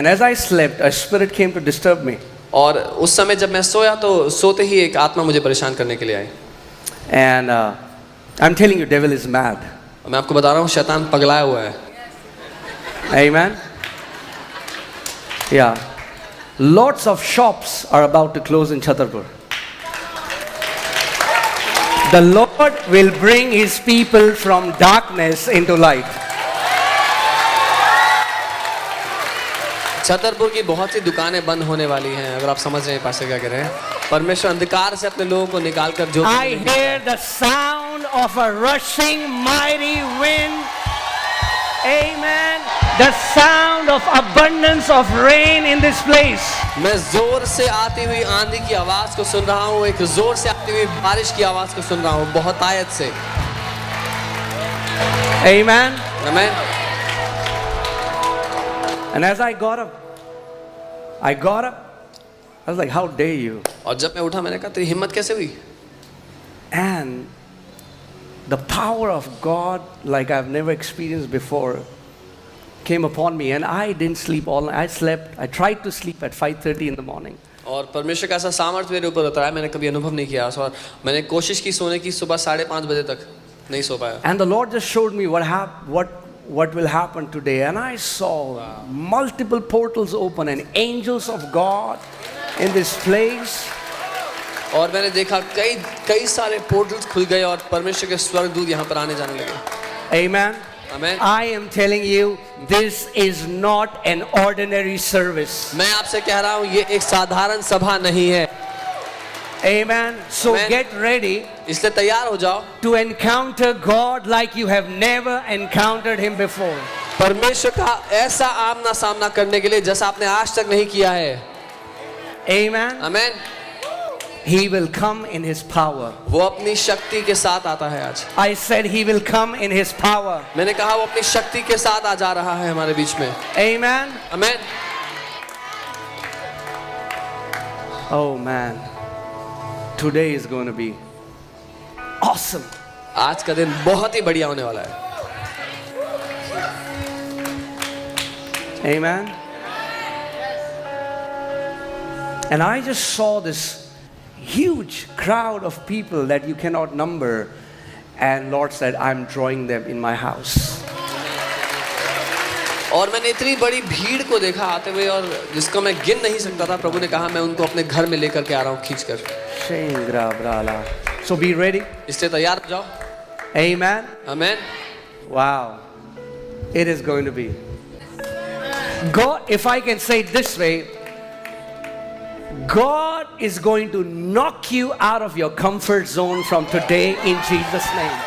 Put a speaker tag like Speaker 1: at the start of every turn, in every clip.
Speaker 1: And as I slept, a spirit came to disturb me.
Speaker 2: और उस समय जब मैं सोया तो सोते ही एक आत्मा मुझे परेशान करने के लिए आई।
Speaker 1: And I'm telling you, devil is mad.
Speaker 2: और मैं आपको बता रहा हूँ शैतान पगलाया हुआ है।
Speaker 1: Amen. Yeah. Lots of shops are about to close in Chhatarpur. The Lord will bring His people from darkness into light.
Speaker 2: Chhatarpur की बहुत सी दुकानें बंद होने वाली हैं। अगर आप समझ रहे हैं पास्टर क्या कह रहे हैं, परमेश्वर अंधकार से अपने लोगों को निकाल कर जो
Speaker 1: I hear the sound of a rushing mighty wind. Amen. The sound of abundance of rain in this place.
Speaker 2: मैं जोर से आती हुई आंधी की आवाज को सुन रहा हूँ, एक जोर से आती हुई बारिश की आवाज को सुन रहा हूँ, बहुत आयत से।
Speaker 1: Amen.
Speaker 2: आमीन।
Speaker 1: And as I got up, I was like, how dare you?
Speaker 2: और जब मैं उठा मैंने कहा तेरी हिम्मत कैसे हुई?
Speaker 1: And the power of God, like I've never experienced before, came upon me, and I didn't sleep all night. I slept. I tried to sleep at 5:30 in the morning.
Speaker 2: और परमेश्वर का ऐसा सामर्थ्य मेरे ऊपर उतरा है, मैंने कभी अनुभव नहीं किया। और मैंने कोशिश की सोने की, सुबह 5:30 बजे तक नहीं सो पाया।
Speaker 1: And the Lord just showed me what will happen today, and I saw multiple portals open and angels of God in this place.
Speaker 2: और मैंने देखा कई सारे पोर्टल्स खुल गए और परमेश्वर के स्वर्गदूत यहाँ पर आने जाने लगे।
Speaker 1: Amen.
Speaker 2: Amen.
Speaker 1: I am telling you, this is not an ordinary service.
Speaker 2: मैं आपसे कह रहा हूँ ये एक साधारण सभा नहीं है।
Speaker 1: Amen. So
Speaker 2: Amen.
Speaker 1: get ready
Speaker 2: इसलिए तैयार हो जाओ
Speaker 1: to encounter God like you have never encountered Him before.
Speaker 2: परमेश्वर का ऐसा आमना सामना करने के लिए जैसा आपने आज तक नहीं किया है।
Speaker 1: Amen.
Speaker 2: आमीन।
Speaker 1: He will come in His power.
Speaker 2: वो अपनी शक्ति के साथ आता है आज।
Speaker 1: I said He will come in His power.
Speaker 2: मैंने कहा वो अपनी शक्ति के साथ आ जा रहा है हमारे बीच में।
Speaker 1: Amen.
Speaker 2: आमीन।
Speaker 1: Oh man, today is going to be awesome.
Speaker 2: आज का दिन बहुत ही बढ़िया होने वाला है।
Speaker 1: Amen. And I just saw this huge crowd of people that you cannot number, and Lord said, I'm drawing them in my house.
Speaker 2: और मैंने इतनी बड़ी भीड़ को देखा आते हुए और जिसको मैं गिन नहीं सकता था। प्रभु ने कहा मैं उनको अपने घर में लेकर के आ रहा हूँ खींचकर।
Speaker 1: So be ready.
Speaker 2: इसलिए तैयार हो जाओ।
Speaker 1: Amen.
Speaker 2: आमीन।
Speaker 1: Wow. It is going to be. God, if I can say it this way, God is going to knock you out of your comfort zone from today in Jesus' name.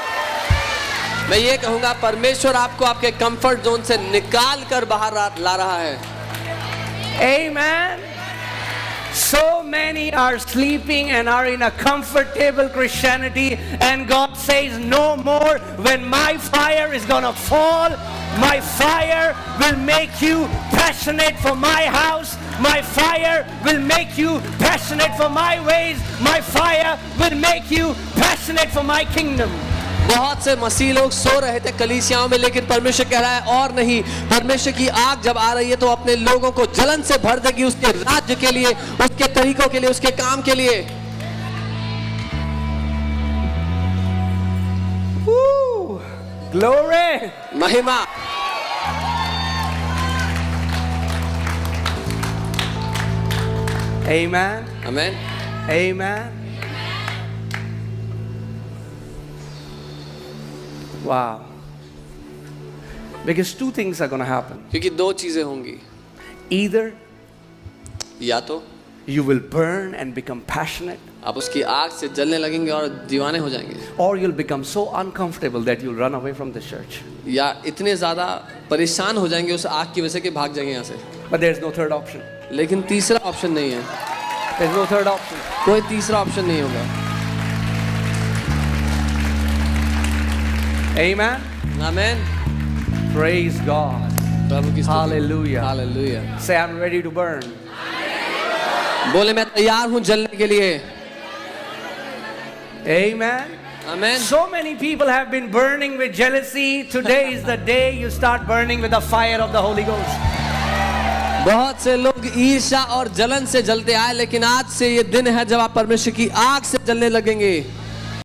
Speaker 2: मैं ये कहूँगा परमेश्वर आपको आपके comfort zone से निकाल कर बाहर ला रहा है।
Speaker 1: Amen. So many are sleeping and are in a comfortable Christianity, and God says no more. When my fire is gonna fall, my fire will make you passionate for my house. My fire will make you passionate for my ways. My fire will make you passionate for my kingdom.
Speaker 2: बहुत से मसीह लोग सो रहे थे कलीसियाओं में, लेकिन परमेश्वर कह रहा है और नहीं। परमेश्वर की आग जब आ रही है तो अपने लोगों को जलन से भर देगी, उसके राज्य के लिए, उसके तरीकों के लिए, उसके काम के लिए।
Speaker 1: Woo! Glory!
Speaker 2: महिमा।
Speaker 1: Amen.
Speaker 2: आमीन।
Speaker 1: Amen. Wow. Because two things are going to happen.
Speaker 2: क्योंकि दो चीजें होंगी,
Speaker 1: Either
Speaker 2: या तो
Speaker 1: you will burn and become passionate,
Speaker 2: आप उसकी आग से जलने लगेंगे और दीवाने हो जाएंगे,
Speaker 1: or you'll become so uncomfortable that you'll run away from the church.
Speaker 2: या इतने ज्यादा परेशान हो जाएंगे उस आग की वजह से कि भाग जाएंगे यहाँ से।
Speaker 1: But there's no third option.
Speaker 2: लेकिन तीसरा ऑप्शन नहीं है।
Speaker 1: There's no third option.
Speaker 2: कोई तीसरा ऑप्शन नहीं होगा।
Speaker 1: Amen.
Speaker 2: आमीन।
Speaker 1: Praise God.
Speaker 2: प्रभु की स्तुति।
Speaker 1: Hallelujah.
Speaker 2: Hallelujah.
Speaker 1: Say, I'm ready to burn.
Speaker 2: बोले मैं तैयार हूँ जलने के लिए।
Speaker 1: Amen.
Speaker 2: आमीन।
Speaker 1: So many people have been burning with jealousy. Today is the day you start burning with the fire of the Holy Ghost.
Speaker 2: बहुत से लोग ईर्ष्या और जलन से जलते आए, लेकिन आज से ये दिन है जब आप परमेश्वर की आग से जलने लगेंगे।